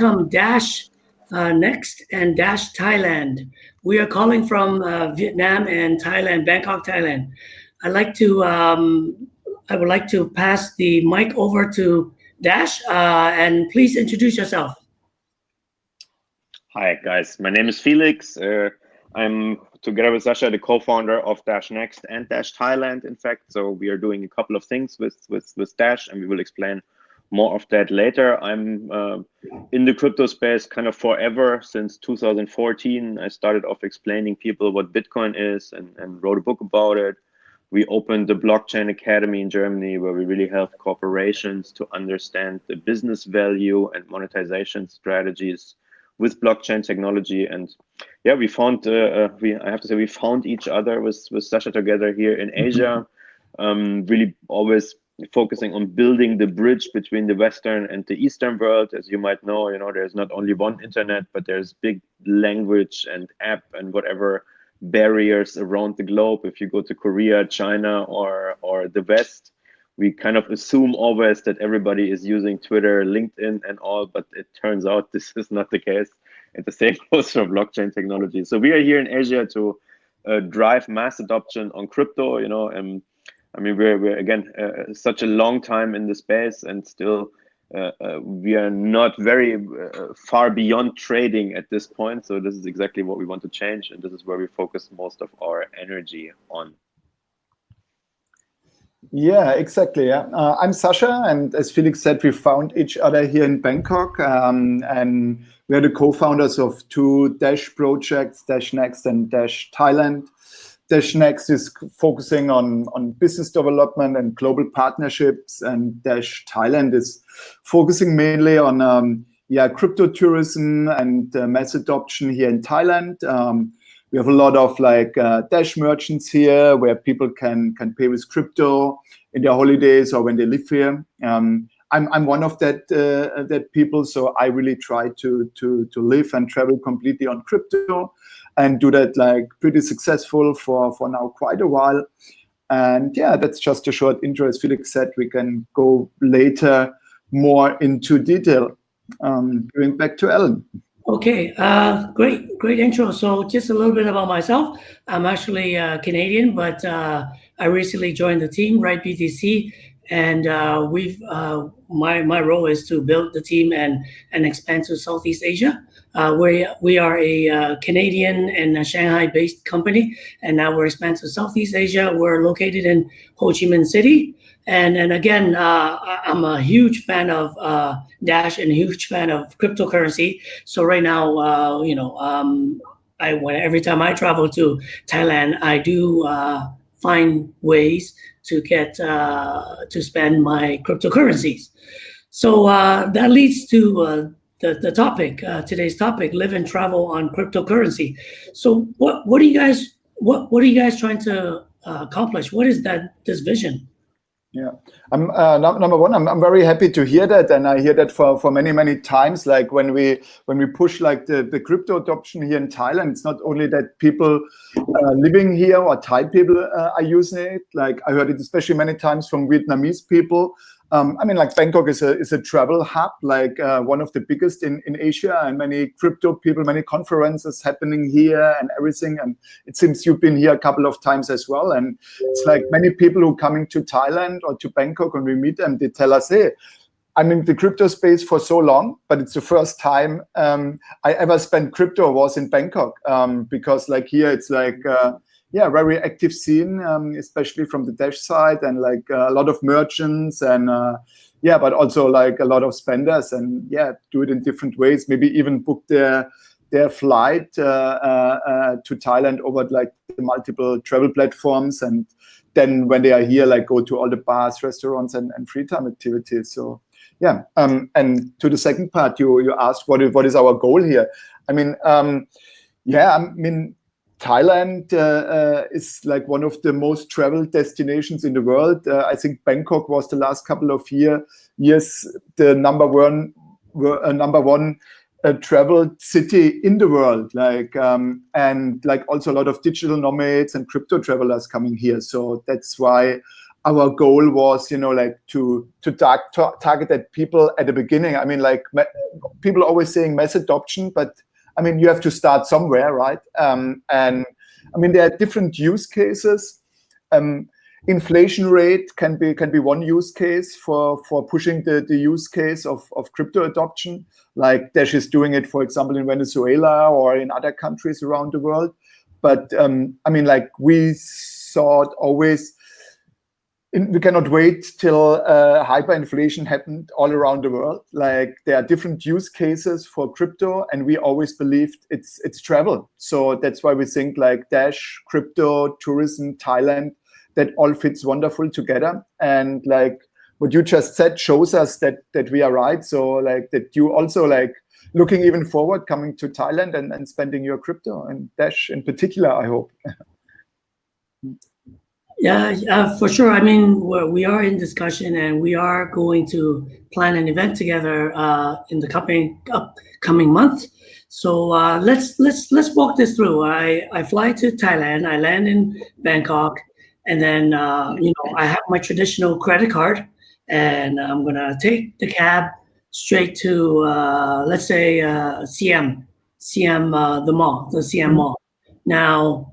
welcome Dash Next and Dash Thailand. We are calling from Vietnam and Thailand, Bangkok, Thailand. I would like to pass the mic over to Dash, and please introduce yourself. Hi guys, my name is Felix. I'm together with Sascha, the co-founder of Dash Next and Dash Thailand, in fact. So we are doing a couple of things with Dash, and we will explain more of that later. I'm in the crypto space kind of forever. Since 2014, I started off explaining people what Bitcoin is and wrote a book about it. We opened the Blockchain Academy in Germany, where we really help corporations to understand the business value and monetization strategies with blockchain technology. And yeah, we found, I have to say, we found each other with Sascha together here in Asia, really always focusing on building the bridge between the Western and the Eastern world. As you might know, there's not only one internet, but there's big language and app and whatever barriers around the globe. If you go to Korea, China, or the West, we kind of assume always that everybody is using Twitter, LinkedIn and all, but it turns out this is not the case. And the same goes for blockchain technology. So we are here in Asia to drive mass adoption on crypto, and I mean, we're again, such a long time in the space, and still we are not very far beyond trading at this point. So this is exactly what we want to change. And this is where we focus most of our energy on. Yeah, exactly. Yeah. I'm Sascha, and as Felix said, we found each other here in Bangkok, and we are the co-founders of two Dash projects, Dash Next and Dash Thailand. Dash Next is focusing on business development and global partnerships, and Dash Thailand is focusing mainly on crypto tourism and mass adoption here in Thailand. We have a lot of Dash merchants here where people can pay with crypto in their holidays or when they live here. I'm one of that people, so I really try to live and travel completely on crypto, and do that pretty successful for now quite a while. And yeah, that's just a short intro. As Felix said, we can go later more into detail. Going back to Alan. Okay, great intro. So just a little bit about myself. I'm actually Canadian, but I recently joined the team, RightBTC, and my role is to build the team and expand to Southeast Asia. We are a Canadian and a Shanghai-based company, and now we're expanding to Southeast Asia. We're located in Ho Chi Minh City. And again, I'm a huge fan of Dash and a huge fan of cryptocurrency. So right now, every time I travel to Thailand, I do find ways to get to spend my cryptocurrencies. So that leads to the topic, today's topic: live and travel on cryptocurrency. So what are you guys trying to accomplish? What is this vision? Yeah, number one, I'm very happy to hear that, and I hear that for many times. Like when we push the crypto adoption here in Thailand, it's not only that people living here or Thai people are using it. Like I heard it especially many times from Vietnamese people. I mean, Bangkok is a travel hub, one of the biggest in Asia, and many crypto people, many conferences happening here and everything. And it seems you've been here a couple of times as well. And it's many people who are coming to Thailand or to Bangkok, and we meet them, they tell us, hey, I'm in the crypto space for so long, but it's the first time I ever spent crypto was in Bangkok, because here it's very active scene, especially from the Dash side, and a lot of merchants, and but also a lot of spenders, and do it in different ways. Maybe even book their flight to Thailand over the multiple travel platforms, and then when they are here, go to all the bars, restaurants, and free time activities. So and to the second part, you asked what is our goal here. I mean, Thailand is one of the most traveled destinations in the world. I think Bangkok was the last couple of years the number one traveled city in the world. And also a lot of digital nomads and crypto travelers coming here. So that's why our goal was, like to target that people at the beginning. I mean, like people always saying mass adoption, but I mean, you have to start somewhere, right? And I mean, there are different use cases. Inflation rate can be one use case for pushing the use case of crypto adoption. Like Dash is doing it, for example, in Venezuela or in other countries around the world. But I mean, like we thought always, we cannot wait till hyperinflation happened all around the world. Like there are different use cases for crypto, and we always believed it's travel. So that's why we think like Dash, crypto, tourism, Thailand, that all fits wonderful together. And like what you just said shows us that we are right. So like that you also like looking even forward coming to Thailand and spending your crypto, and Dash in particular, I hope. Yeah, for sure. I mean, we are in discussion, and we are going to plan an event together in the upcoming month. So let's walk this through. I fly to Thailand. I land in Bangkok, and then I have my traditional credit card, and I'm gonna take the cab straight to let's say CM, the mall, the CM mall. Now,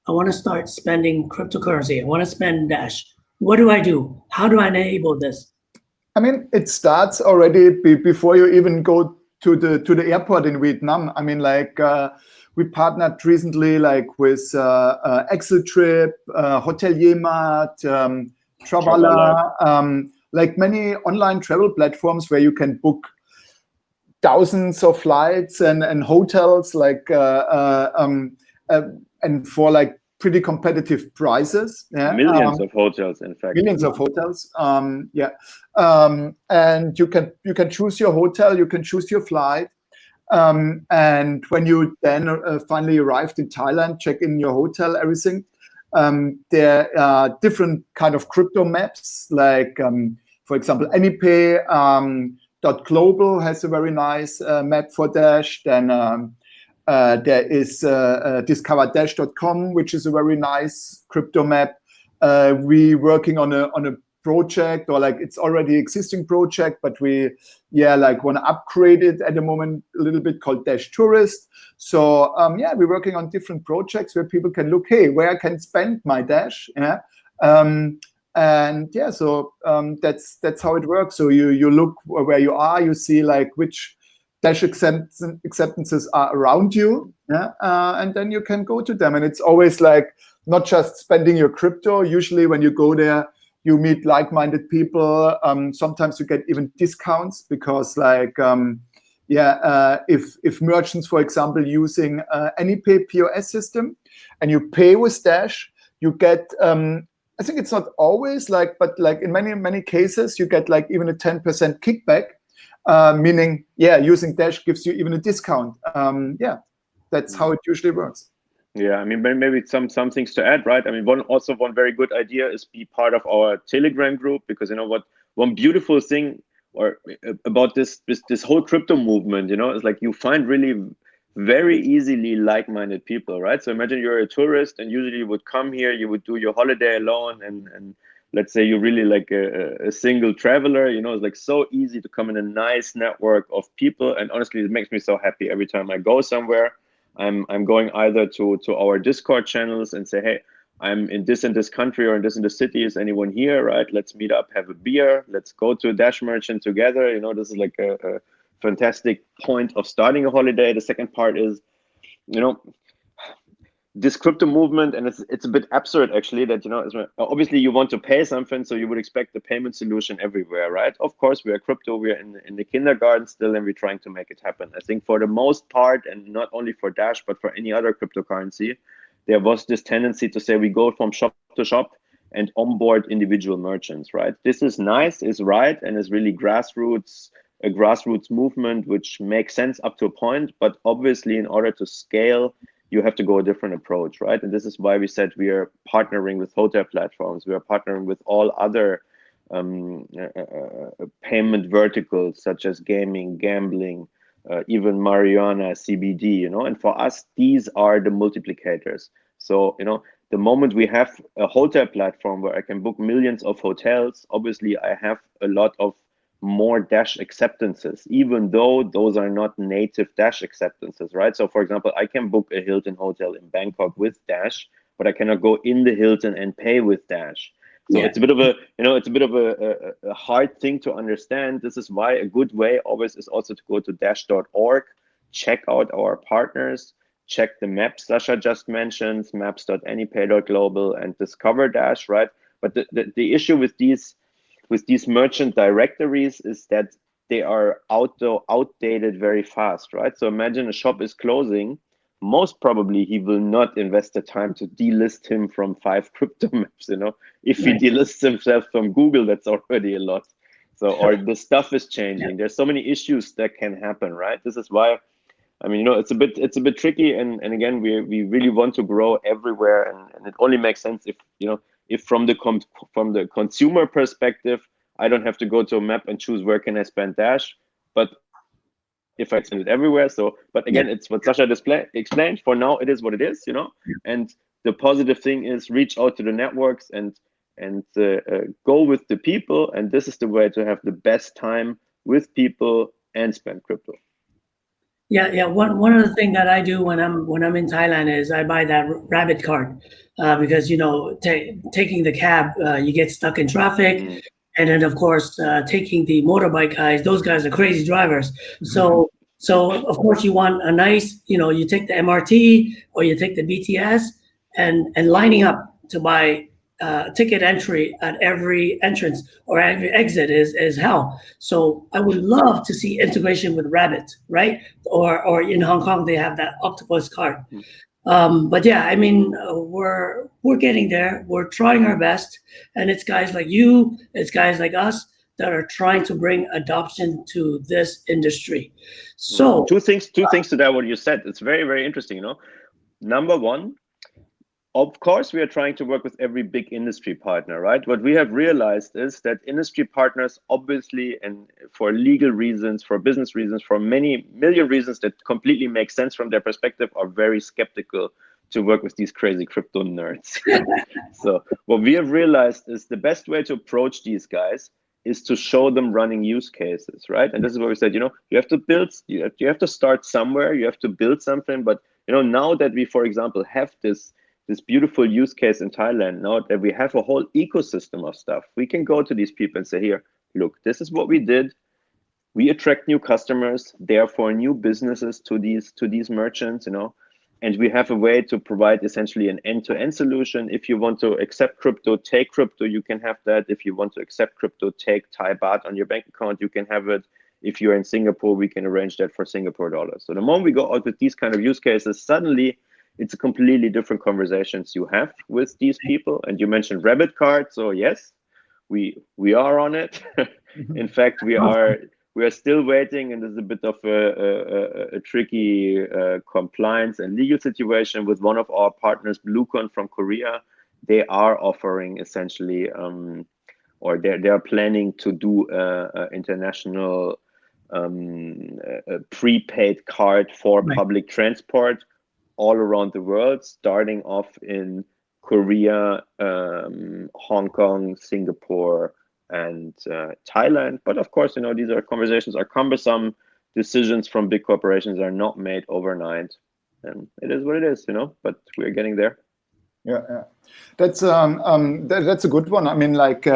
I want to start spending cryptocurrency. I want to spend Dash. What do I do? How do I enable this? I mean, it starts already before you even go to the airport in Vietnam. I mean, like we partnered recently, like with Excel Trip, Hotelier Mart, Travala, like many online travel platforms where you can book thousands of flights and hotels, like and for like pretty competitive prices. Yeah? Millions of hotels, in fact. Millions of hotels. And you can choose your hotel, you can choose your flight. And when you then finally arrived in Thailand, check in your hotel, everything. There are different kind of crypto maps, like for example, AnyPay. .global has a very nice map for Dash. Then there is discoverdash.com, which is a very nice crypto map. We working on a project, or like it's already existing project, but we like want to upgrade it at the moment a little bit, called Dash Tourist. So we're working on different projects where people can look, hey, where I can spend my Dash. So that's how it works. So you look where you are, you see like which Dash acceptances are around you, and then you can go to them. And it's always like not just spending your crypto. Usually when you go there, you meet like-minded people. Sometimes you get even discounts because like if merchants, for example, using AnyPay POS system, and you pay with Dash, you get I think it's not always like, but like in many cases, you get like even a 10% kickback. Meaning, using Dash gives you even a discount. That's how it usually works. Yeah, I mean, maybe some things to add, right? I mean, one very good idea is be part of our Telegram group, because you know what, one beautiful thing about this whole crypto movement, is like you find really very easily like-minded people, right? So imagine you're a tourist, and usually you would come here, you would do your holiday alone, and let's say you're really like a single traveler, it's like so easy to come in a nice network of people. And honestly, it makes me so happy every time I go somewhere. I'm going either to our Discord channels and say, hey, I'm in this country or in this city. Is anyone here, right? Let's meet up, have a beer. Let's go to a Dash merchant together. This is like a fantastic point of starting a holiday. The second part is, this crypto movement, and it's a bit absurd actually, that obviously you want to pay something, so you would expect the payment solution everywhere, right? Of course, we are crypto, we are in the kindergarten still, and we're trying to make it happen. I think for the most part, and not only for Dash but for any other cryptocurrency, there was this tendency to say we go from shop to shop and onboard individual merchants, right? This is nice, is right, and is really a grassroots movement, which makes sense up to a point, but obviously in order to scale, you have to go a different approach, right? And this is why we said we are partnering with hotel platforms. We are partnering with all other payment verticals, such as gaming, gambling, even marijuana, CBD, you know, and for us, these are the multiplicators. So, you know, the moment we have a hotel platform where I can book millions of hotels, obviously I have a lot of more Dash acceptances, even though those are not native Dash acceptances, right? So for example, I can book a Hilton hotel in Bangkok with Dash, but I cannot go in the Hilton and pay with Dash. So it's a bit of a, you know, it's a bit of a hard thing to understand. This is why a good way always is also to go to dash.org, check out our partners, check the maps Sascha just mentioned, maps.anypay.global, and discover Dash, right? But the issue with these merchant directories is that they are outdated very fast, right? So imagine a shop is closing. Most probably he will not invest the time to delist him from 5 crypto maps, you know. If he delists himself from Google, that's already a lot. So, or the stuff is changing. There's so many issues that can happen, right? This is why, I mean, you know, it's a bit tricky. And again, we really want to grow everywhere, and it only makes sense if, you know, if from the consumer perspective, I don't have to go to a map and choose where can I spend Dash, but if I send it everywhere. So, but again, it's what Sascha explained. For now, it is what it is, you know. And the positive thing is reach out to the networks and go with the people. And this is the way to have the best time with people and spend crypto. Yeah. One of the things that I do when I'm in Thailand is I buy that rabbit card because, you know, taking the cab, you get stuck in traffic. And then, of course, taking the motorbike guys, those guys are crazy drivers. So of course, you want a nice, you know, you take the MRT or you take the BTS and lining up to buy ticket entry at every entrance or every exit is hell. So I would love to see integration with Rabbit, right? Or in Hong Kong, they have that octopus card. But yeah, I mean, we're getting there. We're trying our best, and it's guys like you, it's guys like us that are trying to bring adoption to this industry. So two things to that what you said. It's very, very interesting. You know, number one, of course, we are trying to work with every big industry partner, right? What we have realized is that industry partners, obviously, and for legal reasons, for business reasons, for many million reasons that completely make sense from their perspective, are very skeptical to work with these crazy crypto nerds. So what we have realized is the best way to approach these guys is to show them running use cases, right? And this is what we said, you know, you have to build, you have to start somewhere, you have to build something. But, you know, now that we, for example, have this beautiful use case in Thailand, now that we have a whole ecosystem of stuff, we can go to these people and say, here, look, this is what we did. We attract new customers, therefore new businesses to these merchants, you know, and we have a way to provide essentially an end-to-end solution. If you want to accept crypto, take crypto, you can have that. If you want to accept crypto, take Thai baht on your bank account, you can have it. If you're in Singapore, we can arrange that for Singapore dollars. So the moment we go out with these kind of use cases, suddenly it's a completely different conversations you have with these people. And you mentioned Rabbit Card. So yes, we are on it. In fact, we are still waiting, and there's a bit of a tricky compliance and legal situation with one of our partners, Bluecon from Korea. They are offering essentially, or they are planning to do international prepaid card for public transport all around the world, starting off in Korea, Hong Kong, Singapore, and Thailand. But of course, you know, these are conversations are cumbersome. Decisions from big corporations are not made overnight, and it is what it is, you know. But we're getting there. Yeah. That's a good one. I mean, like,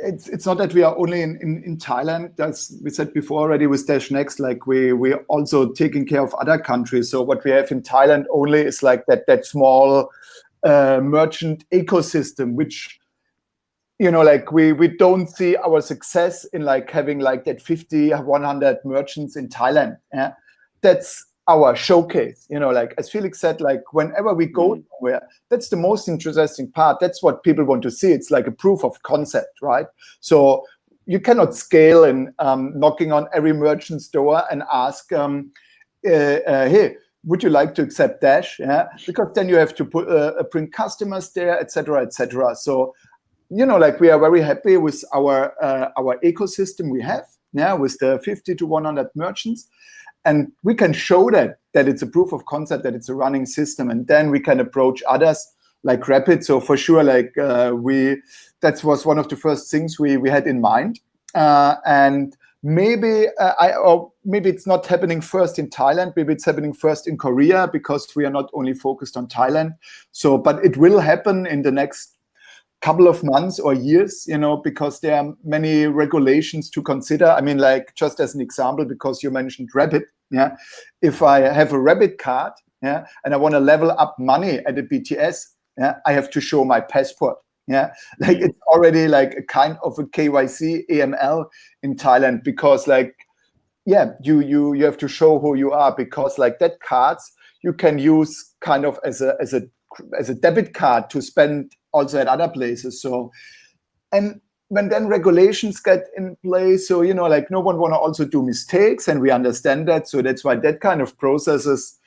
it's not that we are only in Thailand. As we said before already with Dash Next, like we're also taking care of other countries. So what we have in Thailand only is like that small merchant ecosystem, which, you know, like we don't see our success in like having like that 50, 100 merchants in Thailand. Yeah, that's our showcase, you know, like as Felix said, like whenever we go somewhere, that's the most interesting part. That's what people want to see. It's like a proof of concept, right? So you cannot scale and knocking on every merchant's door and ask, hey, would you like to accept Dash? Yeah, because then you have to bring customers there, etc., etc. So, you know, like we are very happy with our ecosystem we have. with the 50 to 100 merchants. And we can show that it's a proof of concept, that it's a running system. And then we can approach others like Rapid. So for sure, like that was one of the first things we had in mind. And maybe maybe it's not happening first in Thailand. Maybe it's happening first in Korea, because we are not only focused on Thailand. So, but it will happen in the next couple of months or years, because there are many regulations to consider. I mean, like just as an example, because you mentioned Rapid, if I have a Rapid card, and I want to level up money at a BTS, I have to show my passport. Like it's already like a kind of a KYC AML in Thailand, because like, you have to show who you are, because like that cards you can use kind of as a debit card to spend also at other places. So, and when then regulations get in place, so like no one want to also do mistakes, and we understand that. So that's why that kind of processes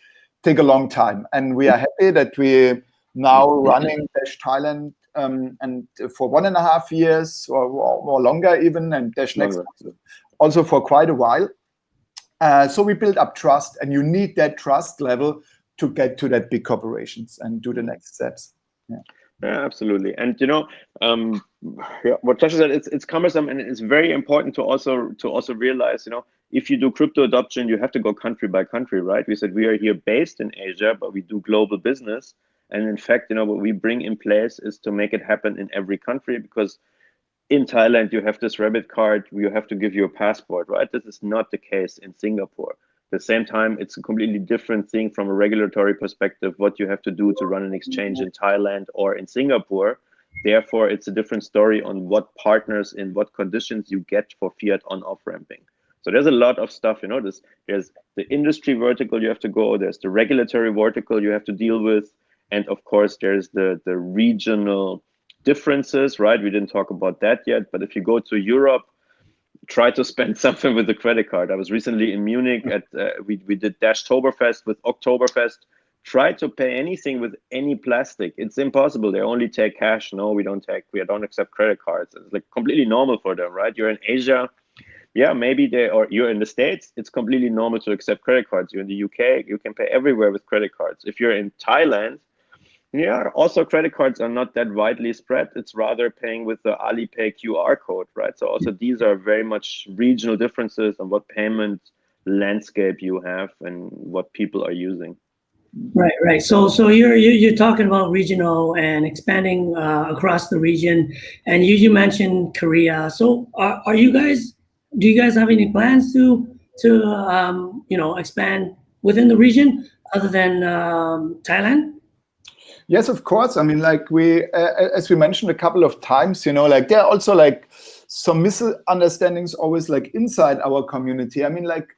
take a long time, and we are happy that we now running Dash Thailand and for 1.5 years or longer even, and Dash Next also for quite a while. So we build up trust, and you need that trust level to get to that big corporations and do the next steps. Yeah, absolutely. And what Sascha said, it's cumbersome, and it's very important to also realize, if you do crypto adoption, you have to go country by country, right? We said we are here based in Asia, but we do global business. And in fact, what we bring in place is to make it happen in every country, because in Thailand, you have this Rabbit card, you have to give you a passport, right? This is not the case in Singapore. At the same time, it's a completely different thing from a regulatory perspective, what you have to do to run an exchange in Thailand or in Singapore. Therefore, it's a different story on what partners, in what conditions you get for fiat on-off ramping. So there's a lot of stuff, there's the industry vertical you have to go, there's the regulatory vertical you have to deal with, and of course, there's the regional differences, right? We didn't talk about that yet, but if you go to Europe, try to spend something with the credit card. I was recently in Munich at we did Dashtoberfest with Oktoberfest. Try to pay anything with any plastic. It's impossible. They only take cash. No, we don't accept credit cards. It's like completely normal for them, right? You're in Asia, maybe or you're in the States, it's completely normal to accept credit cards. You're in the UK, you can pay everywhere with credit cards. If you're in Thailand, also credit cards are not that widely spread. It's rather paying with the Alipay QR code, right? So also these are very much regional differences on what payment landscape you have and what people are using. Right. So you're talking about regional and expanding across the region, and you mentioned Korea. So do you guys have any plans to expand within the region other than Thailand? Yes, of course. I mean, like as we mentioned a couple of times, like there are also like some misunderstandings always like inside our community. I mean, like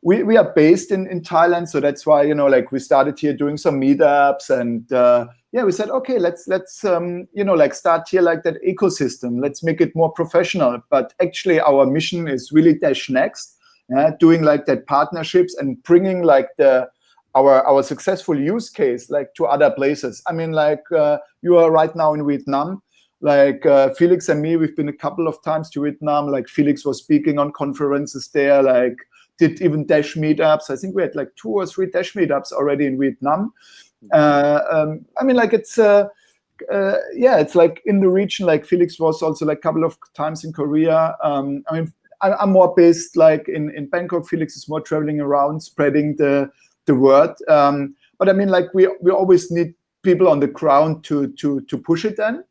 we are based in Thailand, so that's why like we started here doing some meetups, and we said, okay, let's like start here like that ecosystem. Let's make it more professional. But actually, our mission is really Dash Next, doing like that partnerships and bringing like our successful use case like to other places. I mean, like you are right now in Vietnam, like Felix and me, we've been a couple of times to Vietnam. Like Felix was speaking on conferences there, like did even Dash meetups. I think we had like 2 or 3 Dash meetups already in Vietnam. I mean, like it's like in the region, like Felix was also like a couple of times in Korea. I mean, I'm more based like in Bangkok. Felix is more traveling around, spreading the word. But I mean, like we always need people on the ground to push it then.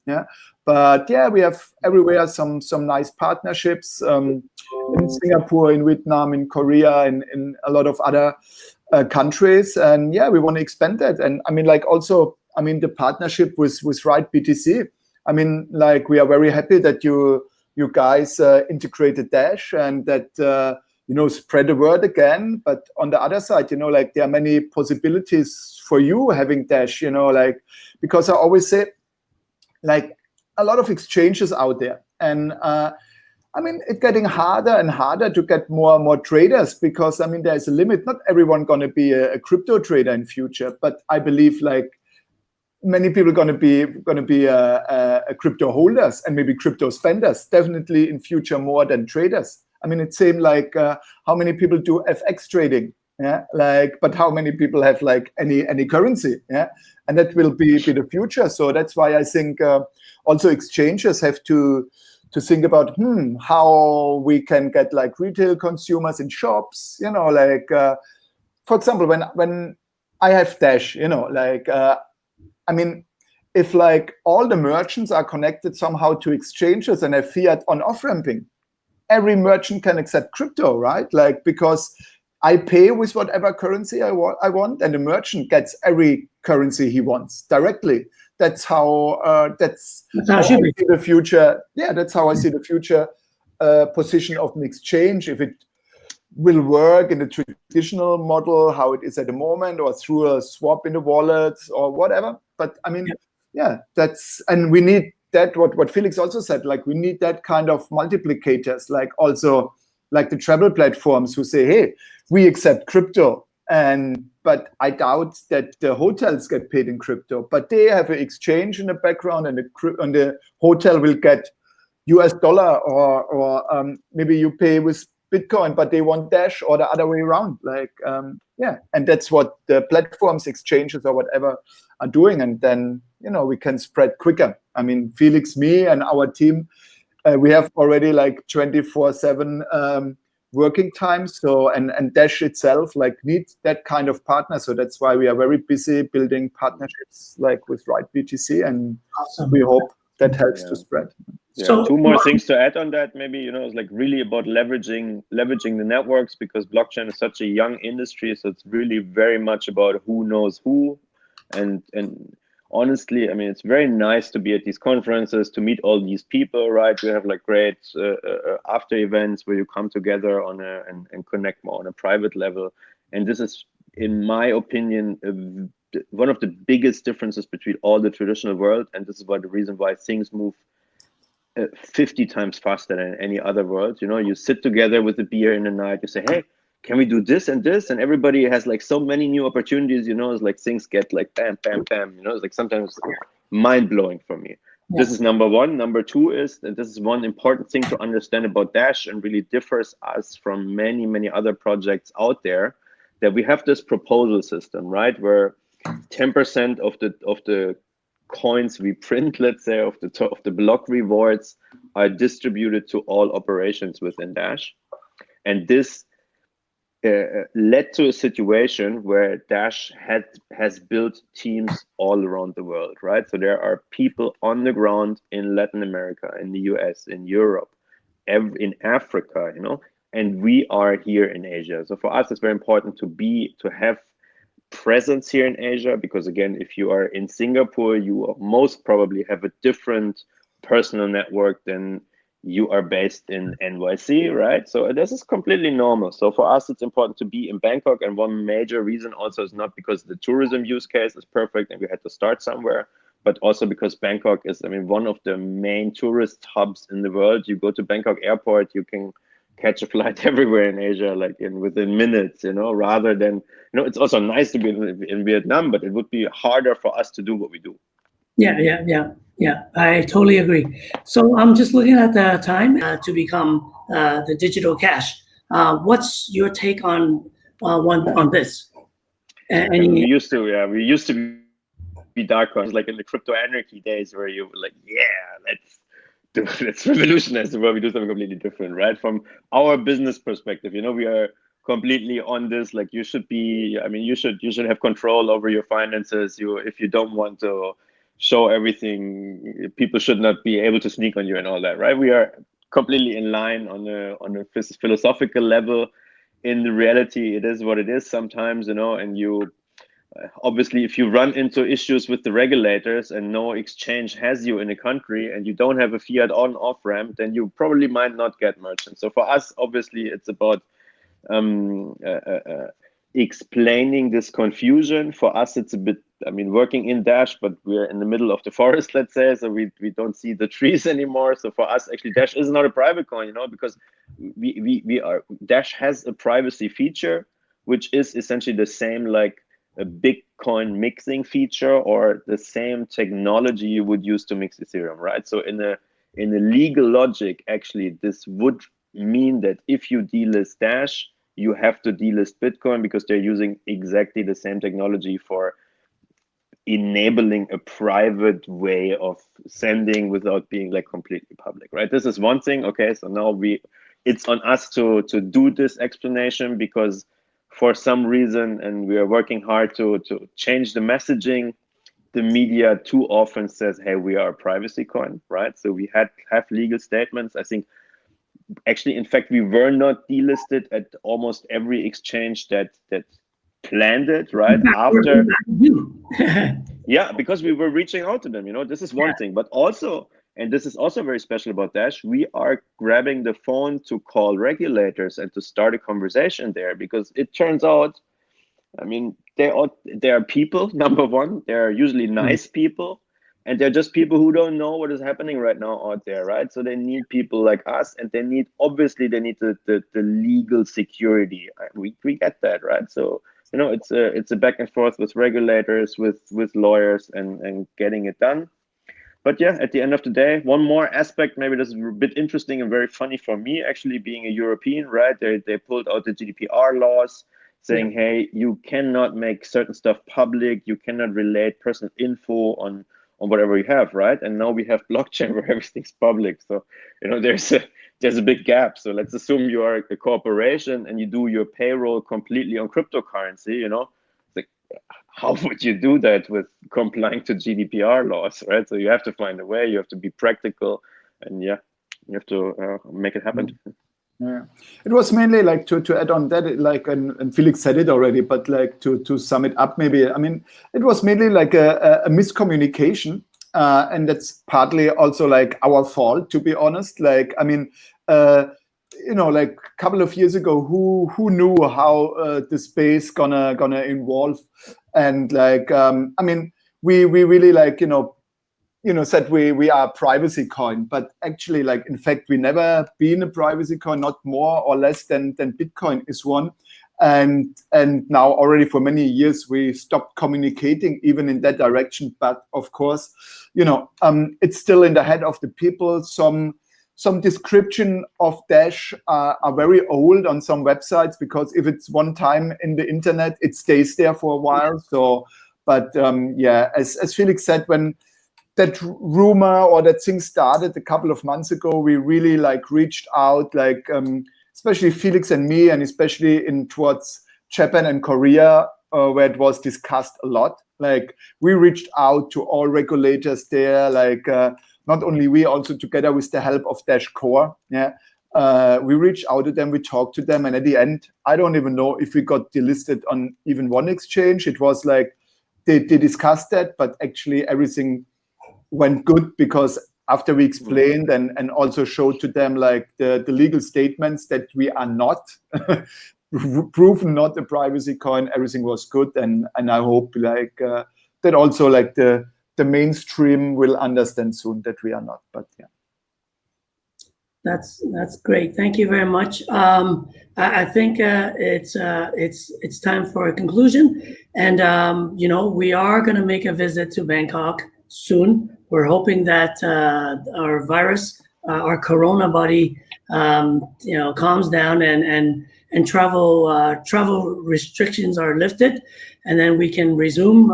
But we have everywhere some nice partnerships in Singapore, in Vietnam, in Korea, in a lot of other countries. And we want to expand that. And I mean, like also, I mean, the partnership with RightBTC. I mean, like we are very happy that you guys integrated Dash and that spread the word again. But on the other side, like there are many possibilities for you having Dash, like, because I always say, like, a lot of exchanges out there. And I mean, it's getting harder and harder to get more and more traders, because I mean, there's a limit. Not everyone going to be a crypto trader in future, but I believe like many people going to be a crypto holders and maybe crypto spenders, definitely in future more than traders. I mean, it seemed like how many people do FX trading? Yeah, like, but how many people have like any currency? Yeah, and that will be the future. So that's why I think also exchanges have to think about how we can get like retail consumers in shops. You know, like for example, when I have Dash, you know, like I mean, if like all the merchants are connected somehow to exchanges and have fiat on-off ramping, every merchant can accept crypto, right? Like, because I pay with whatever currency I want, and the merchant gets every currency he wants directly. That's how that's how I see the future. Yeah, that's how I see the future position of an exchange. If it will work in the traditional model, how it is at the moment, or through a swap in the wallet or whatever. But I mean, yeah, that's, and we need that, what Felix also said, like we need that kind of multiplicators, like also like the travel platforms who say, hey, we accept crypto, but I doubt that the hotels get paid in crypto, but they have an exchange in the background, and the hotel will get US dollar, or maybe you pay with Bitcoin, but they want Dash, or the other way around. Like, yeah, and that's what the platforms, exchanges, or whatever are doing. And then, you know, we can spread quicker. I mean, Felix, me, and our team, we have already like 24/7 working time. So, and Dash itself like needs that kind of partner. So that's why we are very busy building partnerships like with RightBTC, and we hope that helps to spread. Yeah, so, two more things to add on that. Maybe, you know, it's like really about leveraging the networks, because blockchain is such a young industry. So it's really very much about who knows who. And honestly, I mean, it's very nice to be at these conferences, to meet all these people, right? We have like great after events where you come together on and connect more on a private level. And this is, in my opinion, one of the biggest differences between all the traditional world. And this is the reason why things move 50 times faster than any other world. You know, you sit together with a beer in the night, you say, hey, can we do this and this? And everybody has like so many new opportunities, you know, it's like things get like bam, bam, bam, you know, it's like sometimes mind blowing for me. Yeah. This is number one. Number two is, and this is one important thing to understand about Dash and really differs us from many, many other projects out there, that we have this proposal system, right? Where 10% of the coins we print, let's say, of the block rewards are distributed to all operations within Dash. And this led to a situation where Dash has built teams all around the world, right? So there are people on the ground in Latin America, in the US, in Europe, in Africa, you know, and we are here in Asia. So for us, it's very important to have presence here in Asia, because again, if you are in Singapore, you most probably have a different personal network than you are based in NYC, right? So this is completely normal. So for us, it's important to be in Bangkok. And one major reason also is not because the tourism use case is perfect and we had to start somewhere, but also because Bangkok is, I mean, one of the main tourist hubs in the world. You go to Bangkok airport, you can catch a flight everywhere in Asia, like within minutes, you know, rather than, you know, it's also nice to be in Vietnam, but it would be harder for us to do what we do. Yeah, I totally agree. So I'm just looking at the time to become the digital cash. What's your take on this? We used to be dark coins, like in the crypto anarchy days, where you were like, yeah, let's revolutionize the world. We do something completely different, right? From our business perspective, you know, we are completely on this. Like, you should be, I mean, you should have control over your finances. If you don't want to show everything, people should not be able to sneak on you and all that, right? We are completely in line on a philosophical level. In the reality, it is what it is sometimes, you know, and you obviously, if you run into issues with the regulators and no exchange has you in a country and you don't have a fiat on-off ramp, then you probably might not get merchants. So for us, obviously, it's about explaining this confusion. For us, it's a bit, I mean, working in Dash, but we're in the middle of the forest, let's say, so we don't see the trees anymore. So for us, actually, Dash is not a private coin, you know, because Dash has a privacy feature, which is essentially the same like a Bitcoin mixing feature, or the same technology you would use to mix Ethereum, right? So in a legal logic, actually, this would mean that if you delist Dash, you have to delist Bitcoin because they're using exactly the same technology for enabling a private way of sending without being like completely public, right? This is one thing. Okay, so now it's on us to do this explanation, because for some reason, and we are working hard to change the messaging, the media too often says, hey, we are a privacy coin, right? So we have legal statements. I think actually, in fact, we were not delisted at almost every exchange that planned it, right? After, yeah, because we were reaching out to them, you know, this is one thing, but also, and this is also very special about Dash, we are grabbing the phone to call regulators and to start a conversation there, because it turns out, I mean, they are people, number one, they're usually nice people, and they're just people who don't know what is happening right now out there, right? So they need people like us, and they need the legal security. We get that, right? So, you know, it's a back and forth with regulators, with lawyers, and getting it done. But yeah, at the end of the day, one more aspect, maybe this is a bit interesting and very funny for me, actually being a European, right? They pulled out the GDPR laws saying, hey, you cannot make certain stuff public, you cannot relate personal info on whatever you have, right? And now we have blockchain where everything's public. So, you know, there's a big gap. So let's assume you are a corporation and you do your payroll completely on cryptocurrency, you know, it's like, how would you do that with complying to GDPR laws, right? So you have to find a way, you have to be practical, and yeah, you have to make it happen. Yeah, it was mainly like to add on that, like, and Felix said it already, but like to sum it up, maybe, I mean, it was mainly like a miscommunication, and that's partly also like our fault, to be honest. Like, I mean, you know, like a couple of years ago, who knew how the space gonna evolve, and like, I mean, we really, like, you know, said we are a privacy coin, but actually, like, in fact, we never been a privacy coin, not more or less than Bitcoin is one. And now already for many years, we stopped communicating even in that direction. But of course, you know, it's still in the head of the people. Some description of Dash are very old on some websites, because if it's one time in the internet, it stays there for a while. So, but yeah, as Felix said, when that rumor or that thing started a couple of months ago, we really like reached out, like especially Felix and me, and especially towards Japan and Korea, where it was discussed a lot. Like, we reached out to all regulators there, like not only we, also together with the help of Dash Core. Yeah, we reached out to them, we talked to them, and at the end, I don't even know if we got delisted on even one exchange. It was like they discussed that, but actually everything went good, because after we explained and also showed to them like the legal statements that we are not proven not a privacy coin, everything was good, and I hope like that also like the mainstream will understand soon that we are not. But yeah, that's great. Thank you very much. I think it's time for a conclusion, and you know, we are going to make a visit to Bangkok soon. We're hoping that our virus, our corona body, you know, calms down, and travel restrictions are lifted, and then we can resume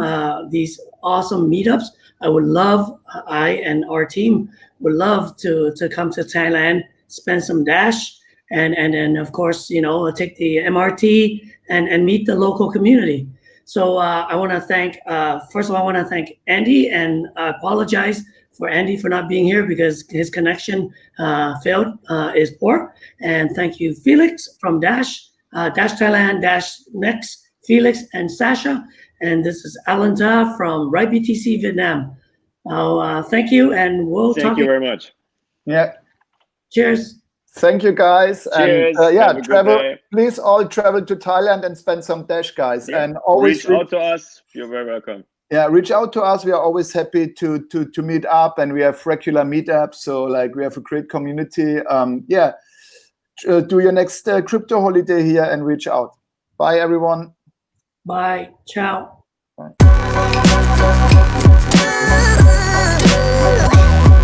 these awesome meetups. I and our team would love to come to Thailand, spend some Dash, and then of course, you know, take the MRT and meet the local community. So I want to thank, first of all, I want to thank Andy, and I apologize for Andy for not being here because his connection failed, is poor. And thank you, Felix from Dash Thailand, Dash Next, Felix and Sascha. And this is Alan Ta from RightBTC Vietnam. Thank you, and we'll talk. Thank you very much. Yeah. Cheers. Thank you, guys. Cheers. And yeah, travel. Please all travel to Thailand and spend some Dash, guys. Yeah. And always reach out to us. You're very welcome. Yeah, reach out to us. We are always happy to meet up, and we have regular meetups. So like, we have a great community. Yeah, do your next crypto holiday here and reach out. Bye, everyone. Bye. Ciao. Bye.